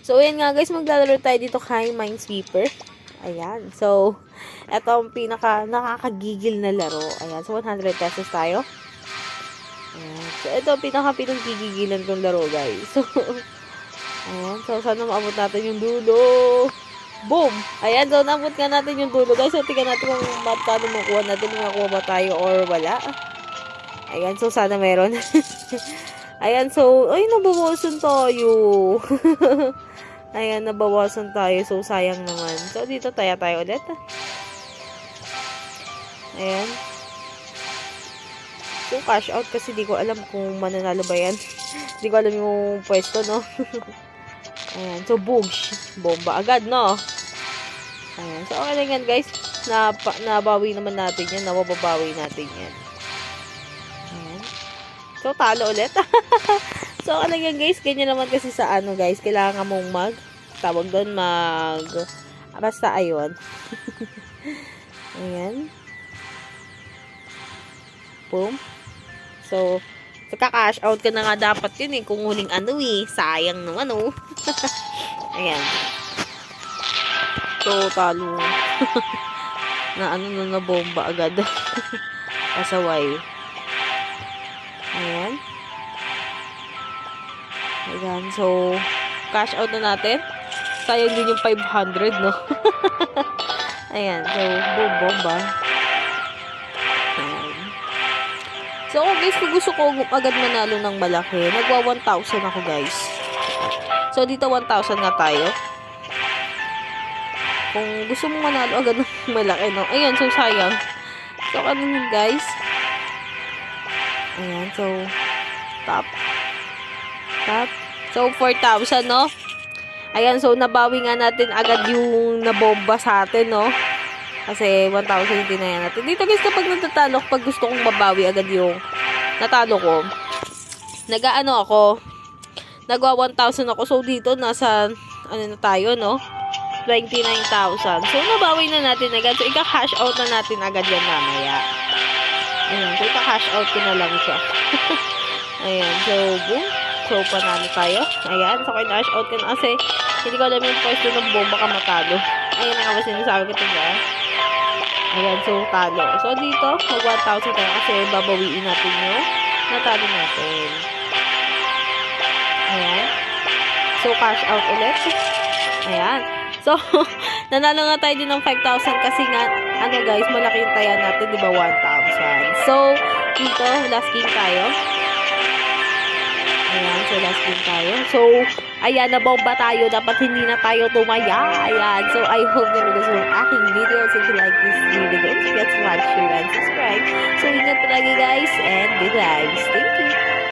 So, ayan nga guys, maglalaro tayo dito kay Minesweeper. Ayan. So, ito ang pinaka nakakagigil na laro. Ayan. So, 100 pesos tayo. Ayan. So, ito ang pinaka pinanggigigilan kong laro guys. So, ayan. So, sana maabot natin yung dulo. Boom! Ayan. So, naabot nga natin yung dulo guys. So, tingnan natin kung paano makuha natin. Makuha ba tayo or wala. Ayan. So, sana meron. Ayan, so, ay, nabawasan tayo. Ayan, nabawasan tayo. So, sayang naman. So, dito tayo ulit. Ayan. So, cash out kasi di ko alam kung mananalo ba yan. Di ko alam yung pwesto, no? Ayan, so, boosh. Bomba agad, no? Ayan, so, okay lang yan, guys. Nabawi naman natin yan. Nababawi natin yan. So, talo ulit. So, ano yan guys, ganyan naman kasi sa ano guys, kailangan mong tawag doon, basta ayun. Ayan. Boom. So, kaka-cash out ka na nga dapat yun kung huling ano sayang naman Ayan. So, talo. na bomba agad. Pasaway. Ayan. Ayan. So, cash out na natin. Sayang din yung 500, no? Ayan. So, boom, bomba. Ayan. So, guys, kung gusto ko agad manalo ng malaki, nagwa 1,000 ako, guys. So, dito 1,000 nga tayo. Kung gusto mo manalo agad ng malaki, no? Ayan. So, sayang. So, ano yun, guys? Ayan, so, top. So, 4,000, no? Ayan, so, nabawi nga natin agad yung nabomba sa atin, no? Kasi, 1,000 yung tinaya natin. Dito, guys, kapag natatalo, pag gusto kong mabawi agad yung natalo ko, nag-ano ako, nagwa 1,000 ako. So, dito, nasa, ano na tayo, no? 29,000. So, nabawi na natin agad. So, ika-cash out na natin agad yan mamaya. Ayan, so ika-cash out ko na lang siya. Ayan, so boom. So, panalo tayo. Ayan, so cash out ko na kasi hindi ko alam yung pwesto ng bomba ka matalo. Ayan na nga ba sinasabi ko diba? Ayan, so talo. So, dito, mag 1,000 tayo kasi babawiin natin yung natalo natin. Ayan. So, cash out ulit. Ayan. So, nanalo nga tayo din ng 5,000 kasi nga, ano guys, malaki yung taya natin, di ba, 1,000. So, dito, last game tayo. Ayan, so last game tayo. So, ayan, nabomba tayo. Dapat hindi na tayo tumaya. Ayan, so I hope na gusto yung aking video. So, if you like this video, don't forget to like, share, and subscribe. So, ingat lagi guys, and good vibes. Thank you.